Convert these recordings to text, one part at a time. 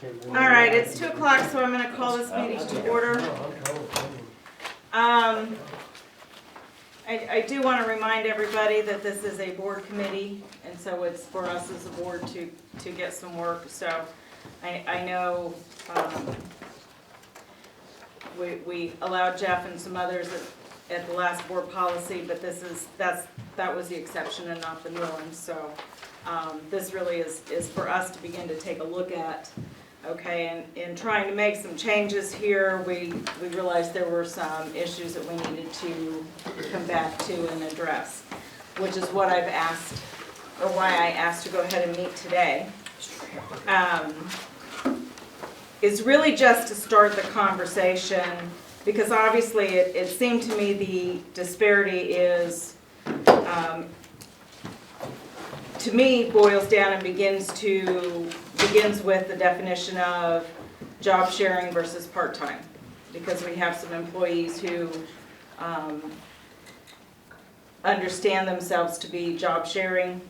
All right, it's 2 o'clock, so I'm going to call this meeting to order. I do want to remind everybody that this is a board committee, and so it's for us as a board to get some work. So I know we allowed Jeff and some others at the last board policy, but that was the exception and not the norm. So this really is for us to begin to take a look at. Okay, and in trying to make some changes here, we realized there were some issues that we needed to come back to and address, which is what I've asked, or why I asked to go ahead and meet today. Is really just to start the conversation, because obviously it seemed to me the disparity is, to me, boils down and begins with the definition of job sharing versus part-time, because we have some employees who understand themselves to be job sharing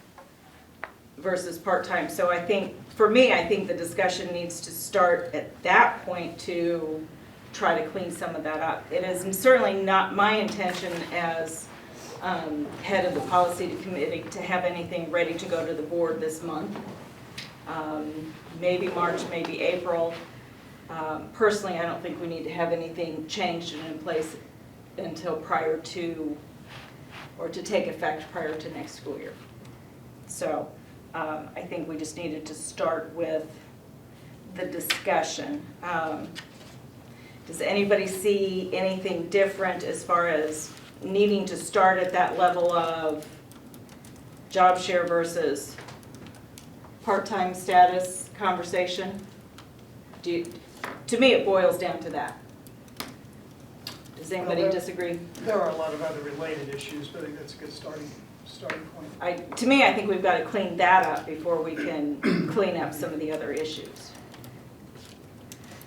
versus part-time. So I think, for me, I think the discussion needs to start at that point to try to clean some of that up. It is certainly not my intention as head of the policy committee to have anything ready to go to the board this month. Maybe March, maybe April. Personally, I don't think we need to have anything changed and in place until prior to, or to take effect prior to next school year. So I think we just needed to start with the discussion. Does anybody see anything different as far as needing to start at that level of job share versus part-time status conversation? To me, it boils down to that. Does anybody disagree? There are a lot of other related issues, but I think that's a good starting point. To me, I think we've got to clean that up before we can clean up some of the other issues.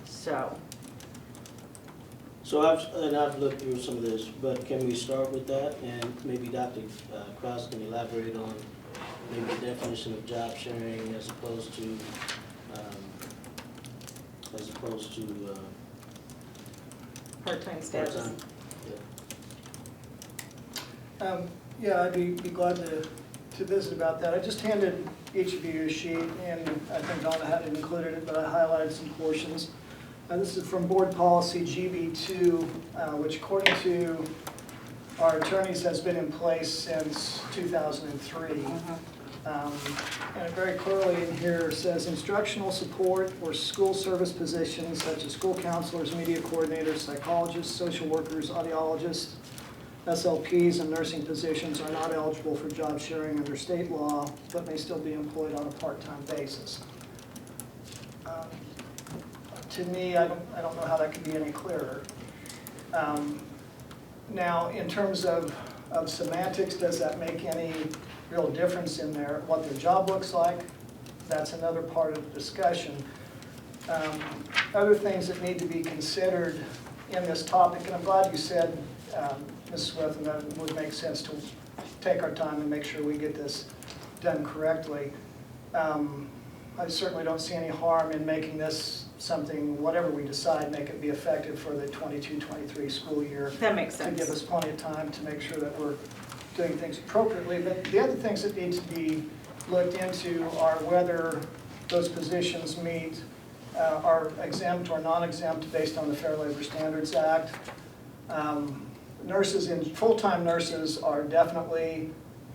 So I've looked through some of this, but can we start with that, and maybe Dr. Krause can elaborate on maybe the definition of job sharing as opposed to Part-time status. part-time? Yeah. Yeah, I'd be glad to visit about that. I just handed each of you a sheet, and I think Donna hadn't included it, but I highlighted some portions. This is from Board Policy GB2, which according to our attorneys has been in place since 2003. And it very clearly in here says instructional support or school service positions such as school counselors, media coordinators, psychologists, social workers, audiologists, SLPs, and nursing positions are not eligible for job sharing under state law, but may still be employed on a part-time basis. To me, I don't know how that could be any clearer. Now, in terms of semantics, does that make any real difference in what their job looks like? That's another part of the discussion. Other things that need to be considered in this topic, and I'm glad you said, Ms. Swith, that it would make sense to take our time and make sure we get this done correctly. I certainly don't see any harm in making this something, whatever we decide, make it be effective for the 22-23 school year. That makes sense. To give us plenty of time to make sure that we're doing things appropriately. But the other things that need to be looked into are whether those positions are exempt or non-exempt based on the Fair Labor Standards Act. Full-time nurses are definitely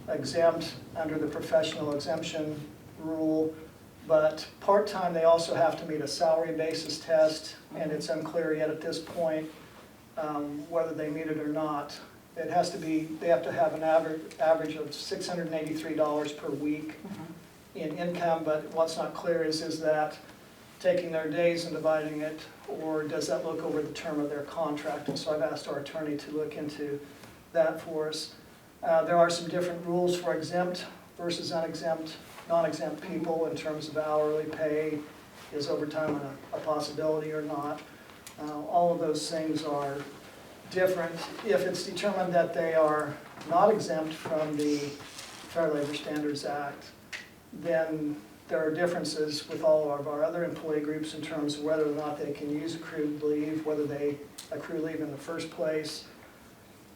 exempt under the professional exemption rule. But part-time, they also have to meet a salary basis test, and it's unclear yet at this point whether they meet it or not. They have to have an average of $683 per week in income, but what's not clear is that taking their days and dividing it, or does that look over the term of their contract? And so I've asked our attorney to look into that for us. There are some different rules for exempt versus non-exempt people in terms of hourly pay. Is overtime a possibility or not? All of those things are different. If it's determined that they are not exempt from the Fair Labor Standards Act, then there are differences with all of our other employee groups in terms of whether or not they can use accrued leave, whether they accrue leave in the first place.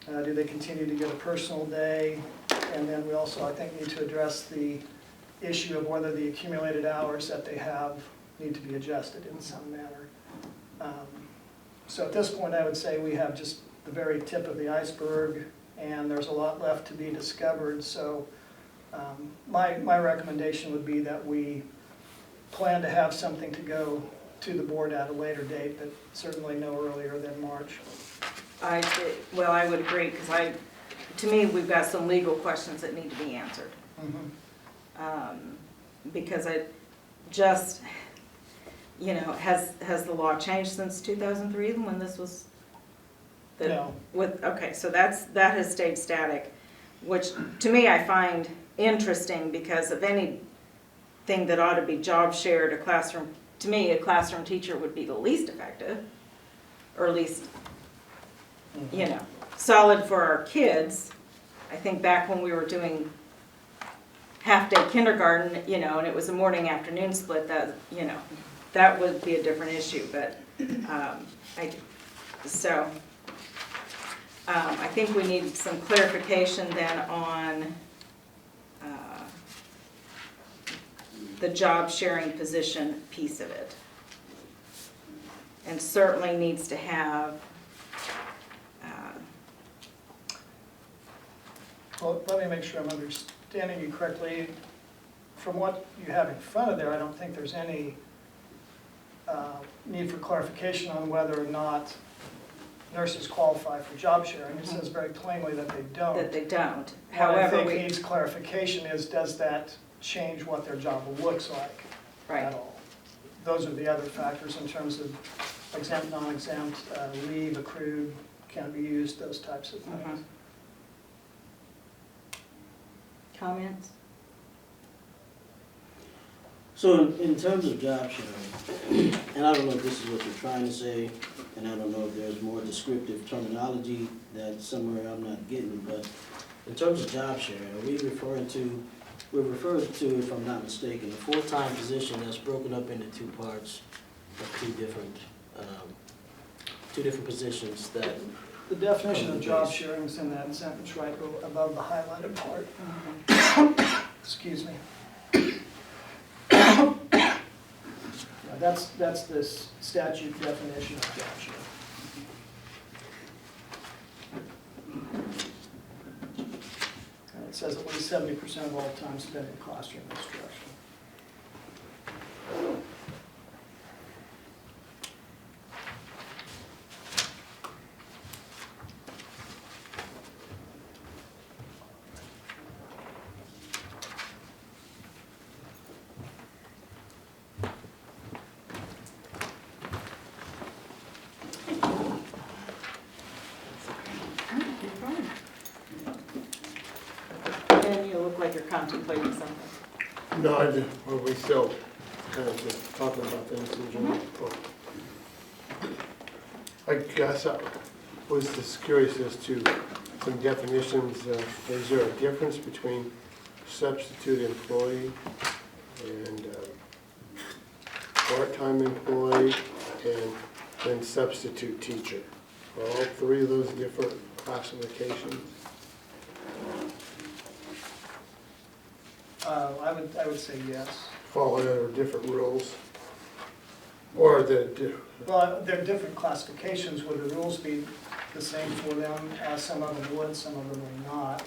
Do they continue to get a personal day? And then we also, I think, need to address the issue of whether the accumulated hours that they have need to be adjusted in some manner. So at this point, I would say we have just the very tip of the iceberg, and there's a lot left to be discovered. So my recommendation would be that we plan to have something to go to the board at a later date, but certainly no earlier than March. Well, I would agree, because to me, we've got some legal questions that need to be answered. Because I just, has the law changed since 2003 when this was? No. Okay, so that has stayed static, which to me I find interesting, because of anything that ought to be job shared, to me, a classroom teacher would be the least effective, or at least, solid for our kids. I think back when we were doing half-day kindergarten, and it was a morning-afternoon split, that would be a different issue, but, I think we need some clarification then on the job sharing position piece of it. And certainly needs to have, Well, let me make sure I'm understanding you correctly. From what you have in front of there, I don't think there's any need for clarification on whether or not nurses qualify for job sharing. It says very plainly that they don't. that they don't. What I However, think needs clarification is, does that change what their job looks like right. at all? Those are the other factors in terms of exempt, non-exempt, leave, accrued, can be used, those types of things. Comments? So in terms of job sharing, and I don't know if this is what you're trying to say, and I don't know if there's more descriptive terminology that somewhere I'm not getting, but in terms of job sharing, are we referring to, if I'm not mistaken, a full-time position that's broken up into two parts of two different positions that. The definition of job sharing is in that sentence right above the highlighted part. Excuse me. Yeah, that's this statute definition of job sharing. And it says at least 70% of all time spent in classroom instruction. And you look like you're contemplating something. No, I did, well, we still kind of just talking about things in general. I guess I was just curious as to some definitions. Is there a difference between substitute employee and part-time employee and then substitute teacher? Are all three of those different classifications? I would say yes. Fall under different rules? Or the, Well, there are different classifications. Would the rules be the same for them? Some of them would, some of them would not.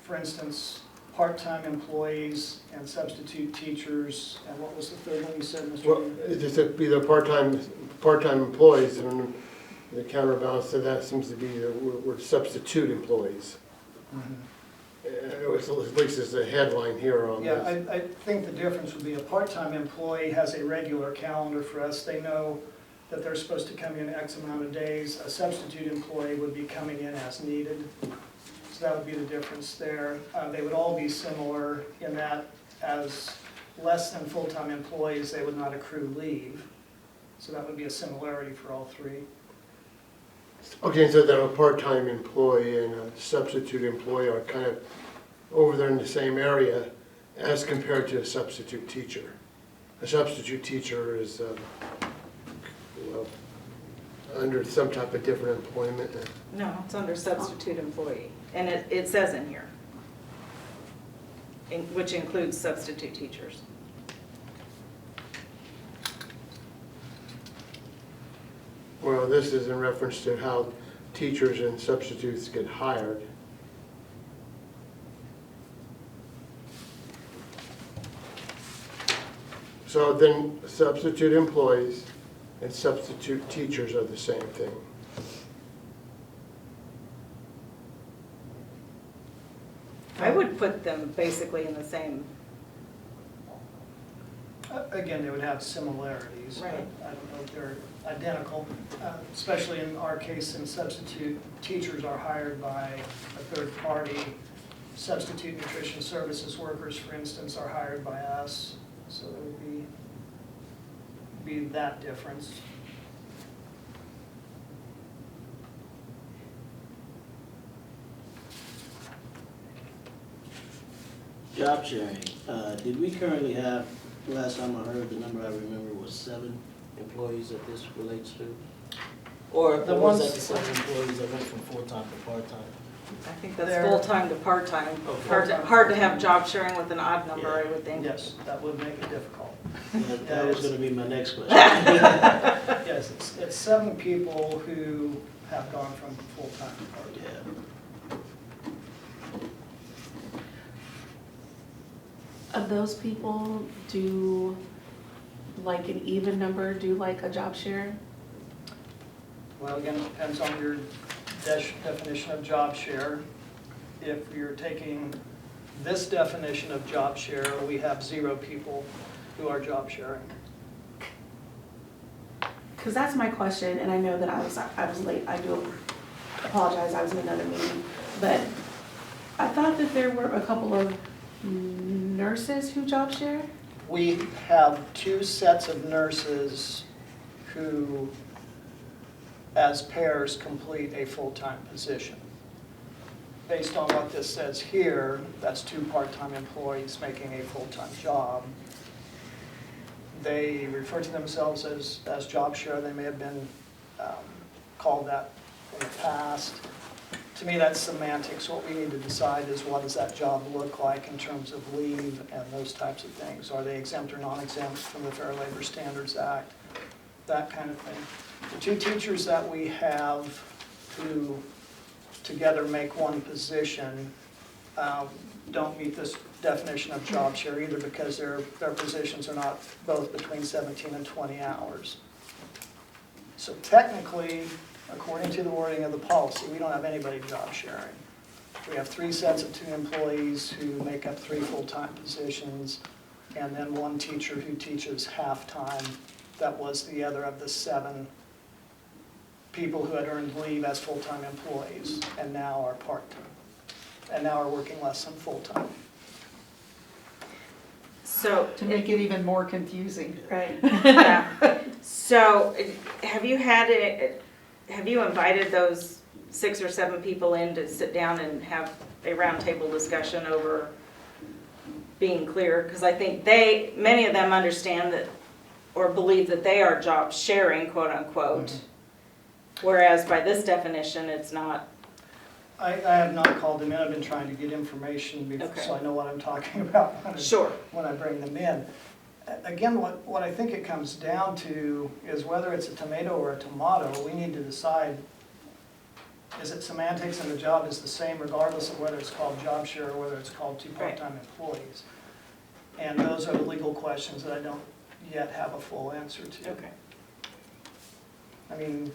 For instance, part-time employees and substitute teachers, and what was the third one you said, Mr. well, Green? it just be the part-time employees, and the counterbalance to that seems to be we're substitute employees. At least it's a headline here on Yeah, this. I think the difference would be a part-time employee has a regular calendar for us. They know that they're supposed to come in X amount of days. A substitute employee would be coming in as needed. So that would be the difference there. They would all be similar in that as less than full-time employees, they would not accrue leave. So that would be a similarity for all three. Okay, so then a part-time employee and a substitute employee are kind of over there in the same area, as compared to a substitute teacher. A substitute teacher is, well, under some type of different employment. No, it's under substitute employee, and it says in here, which includes substitute teachers. Well, this is in reference to how teachers and substitutes get hired. So then substitute employees and substitute teachers are the same thing. I would put them basically in the same, Again, they would have similarities, but Right. I don't know if they're identical, especially in our case, since substitute teachers are hired by a third party. Substitute nutrition services workers, for instance, are hired by us, so there would be that difference. Job sharing, did we currently have, last time I heard, the number I remember was 7 employees that this relates to? Or The was ones- that the 7 employees that went from full-time to part-time? I think that's They're- full-time to part-time. Okay. Hard to have job sharing with an odd number, I would think. Yes, that would make it difficult. That was gonna be my next question. Yes, it's 7 people who have gone from full-time to part-time. Yeah. Of those people, do like an even number do like a job share? Well, again, it depends on your definition of job share. If you're taking this definition of job share, we have 0 people who are job sharing. Because that's my question, and I know that I was late. I do apologize, I was in another meeting. But I thought that there were a couple of nurses who job share? We have 2 sets of nurses who, as pairs, complete a full-time position. Based on what this says here, that's 2 part-time employees making a full-time job. They refer to themselves as job share. They may have been called that in the past. To me, that's semantics. What we need to decide is what does that job look like in terms of leave and those types of things. Are they exempt or non-exempt from the Fair Labor Standards Act? That kind of thing. The 2 teachers that we have who together make one position don't meet this definition of job share either because their positions are not both between 17 and 20 hours. So technically, according to the wording of the policy, we don't have anybody job sharing. We have 3 sets of 2 employees who make up 3 full-time positions, and then 1 teacher who teaches half-time. That was the other of the 7 people who had earned leave as full-time employees and now are part-time, and now are working less than full-time. So, To make it even more confusing. Right. yeah. So, have you invited those 6 or 7 people in to sit down and have a roundtable discussion over being clear? Because I think many of them understand that, or believe that they are job sharing, quote unquote. Whereas by this definition, it's not. I have not called them in. I've been trying to get information before, so Okay. I know what I'm talking about Sure. when I bring them in. Again, what I think it comes down to is whether it's a tomato or a tomato, we need to decide, is it semantics and the job is the same regardless of whether it's called job share or whether it's called 2 part-time employees? And those are the legal questions that I don't yet have a full answer to. Okay. I mean,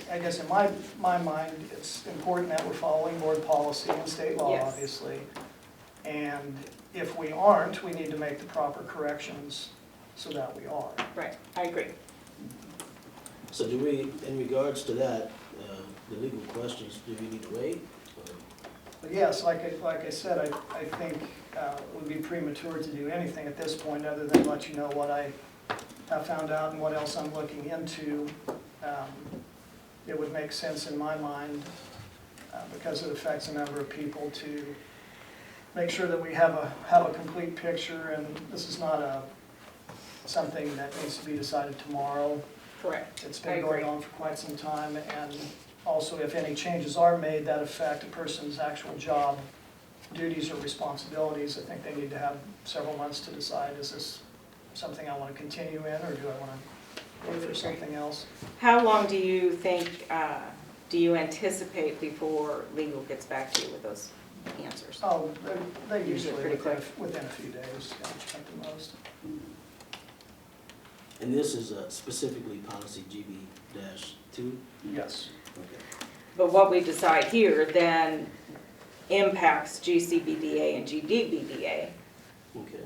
I guess in my mind, it's important that we're following board policy and state law, Yes. obviously. And if we aren't, we need to make the proper corrections so that we are. Right, I agree. So do we, in regards to that, the legal questions, do we need to wait? Or- But yes, like I said, I think it would be premature to do anything at this point other than let you know what I have found out and what else I'm looking into. It would make sense in my mind because it affects a number of people, to make sure that we have a complete picture, and this is not something that needs to be decided tomorrow. Correct. It's I been going agree. on for quite some time, and also if any changes are made that affect a person's actual job duties or responsibilities, I think they need to have several months to decide, is this something I want to continue in, or do I want to look for something else? How long do you think, do you anticipate before legal gets back to you with those answers? Oh, they Usually usually pretty within a few days, yeah, at the most. And this is specifically policy GB-2? Yes. Okay. But what we decide here then impacts GCBDA and GDBDA. Okay.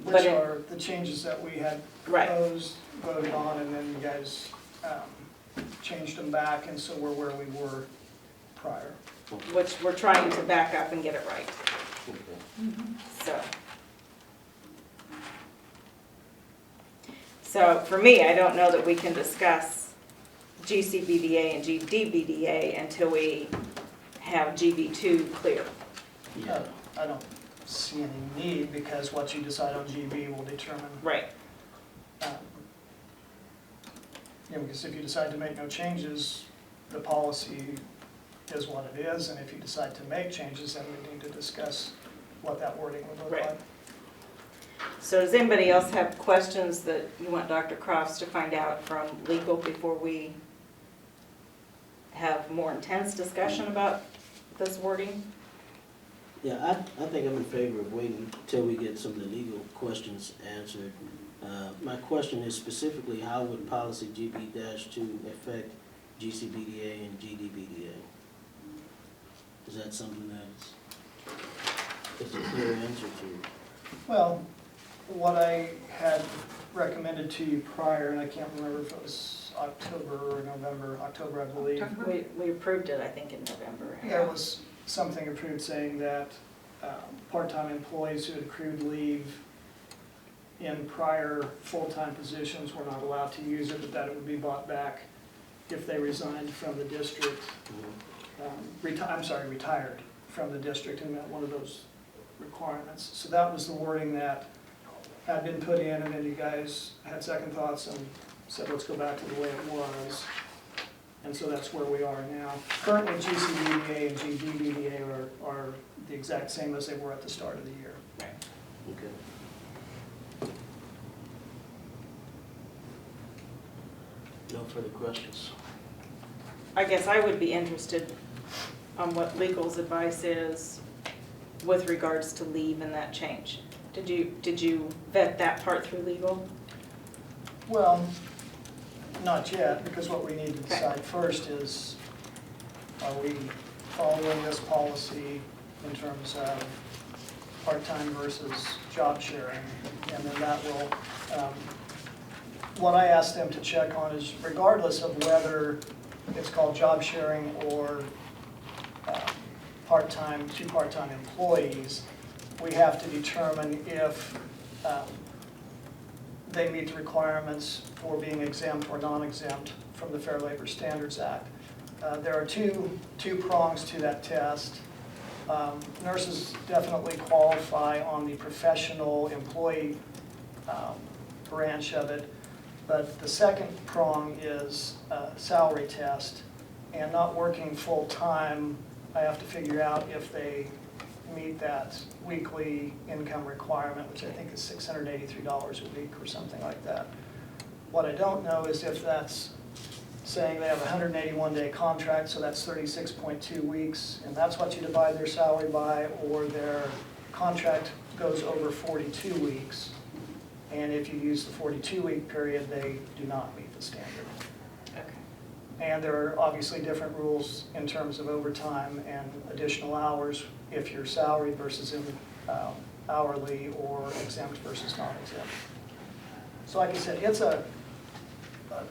But Which it- are the changes that we had Right. proposed, voted on, and then you guys changed them back, and so we're where we were prior. Which we're trying to back up and get it right, Okay. so. So for me, I don't know that we can discuss GCBDA and GDBDA until we have GB2 clear. Yeah. I don't see any need, because what you decide on GB will determine, Right, because if you decide to make no changes, the policy is what it is, and if you decide to make changes, then we need to discuss what that wording would look Right. like. so does anybody else have questions that you want Dr. Crofts to find out from legal before we have more intense discussion about this wording? Yeah, I think I'm in favor of waiting until we get some of the legal questions answered. My question is specifically, how would policy GB-2 affect GCBDA and GDBDA? Is that something that's a clear answer to? Well, what I had recommended to you prior, and I can't remember if it was October or November, October, I believe. We approved it, I think, in November. There was something approved saying that part-time employees who had accrued leave in prior full-time positions were not allowed to use it, but that it would be bought back if they resigned from the district, retired from the district and met one of those requirements. So that was the wording that had been put in, and then you guys had second thoughts and said, let's go back to the way it was. And so that's where we are now. Currently, GCBDA and GDBDA are the exact same as they were at the start of the year. Okay. No further questions? I guess I would be interested on what legal's advice is with regards to leave and that change. Did you vet that part through legal? Well, not yet, because what we need to Okay. decide first is, are we following this policy in terms of part-time versus job sharing? And then that will, what I asked them to check on is, regardless of whether it's called job sharing or part-time, two part-time employees, we have to determine if they meet the requirements for being exempt or non-exempt from the Fair Labor Standards Act. There are two prongs to that test. Nurses definitely qualify on the professional employee branch of it, but the second prong is a salary test. And not working full-time, I have to figure out if they meet that weekly income requirement, which I think is $683 a week or something like that. What I don't know is if that's saying they have a 181-day contract, so that's 36.2 weeks, and that's what you divide their salary by, or their contract goes over 42 weeks, and if you use the 42-week period, they do not meet the standard. Okay. And there are obviously different rules in terms of overtime and additional hours if you're salaried versus in hourly, or exempt versus non-exempt. So like I said,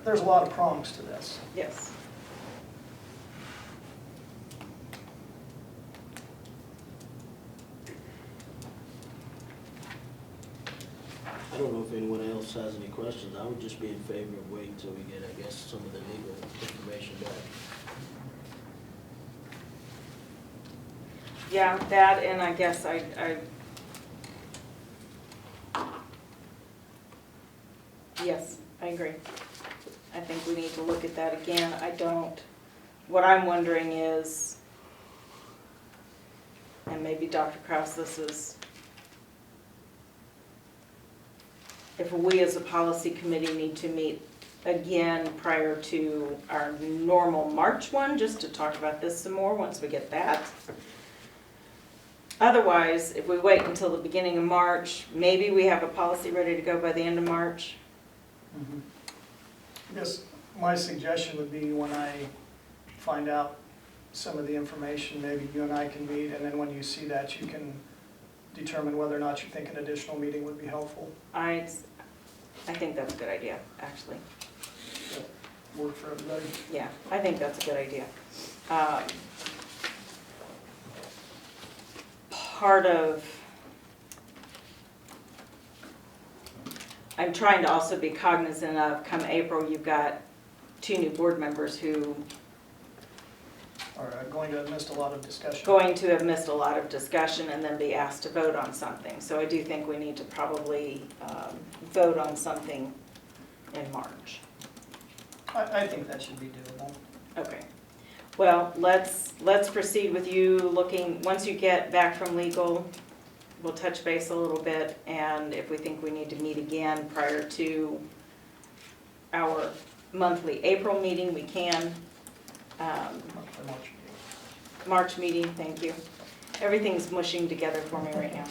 there's a lot of prongs to this. Yes. I don't know if anyone else has any questions. I would just be in favor of waiting until we get, I guess, some of the legal information back. Yeah, that, and I guess yes, I agree. I think we need to look at that again. What I'm wondering is, and maybe Dr. Kraus, this is, if we as a policy committee need to meet again prior to our normal March one, just to talk about this some more once we get that. Otherwise, if we wait until the beginning of March, maybe we have a policy ready to go by the end of March. I guess my suggestion would be when I find out some of the information, maybe you and I can meet, and then when you see that, you can determine whether or not you think an additional meeting would be helpful. I think that's a good idea, actually. Work for everybody. Yeah, I think that's a good idea. Part of, I'm trying to also be cognizant of, come April, you've got 2 new board members who Are going to have missed a lot of discussion. going to have missed a lot of discussion and then be asked to vote on something. So I do think we need to probably vote on something in March. I think that should be doable. Okay. Well, let's proceed with you looking, once you get back from legal, we'll touch base a little bit, and if we think we need to meet again prior to our monthly April meeting, we can. For March meeting. March meeting, thank you. Everything's mushing together for me right now.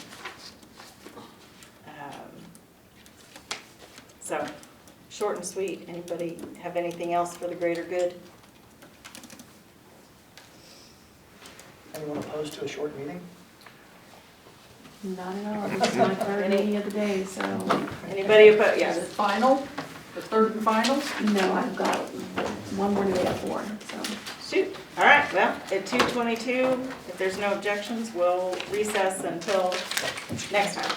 So, short and sweet. Anybody have anything else for the greater good? Anyone opposed to a short meeting? Not at all, this is my third meeting of the day, so, Anybody opposed? Is it Yes. final? The third and finals? no, I've got one more today at 4, so. Shoot. All right, well, at 2:22, if there's no objections, we'll recess until next time.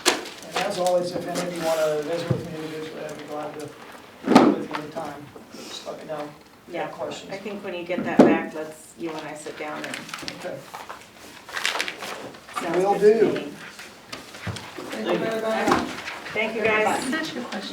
And as always, if any of you want to visit with me individually, I'd be glad to meet with you anytime. Just let me know if you Yeah, have questions. I think when you get that back, you and I sit down and. Okay. sounds Will good to do. me. Thank you very much. Thank you, guys. Such a good question.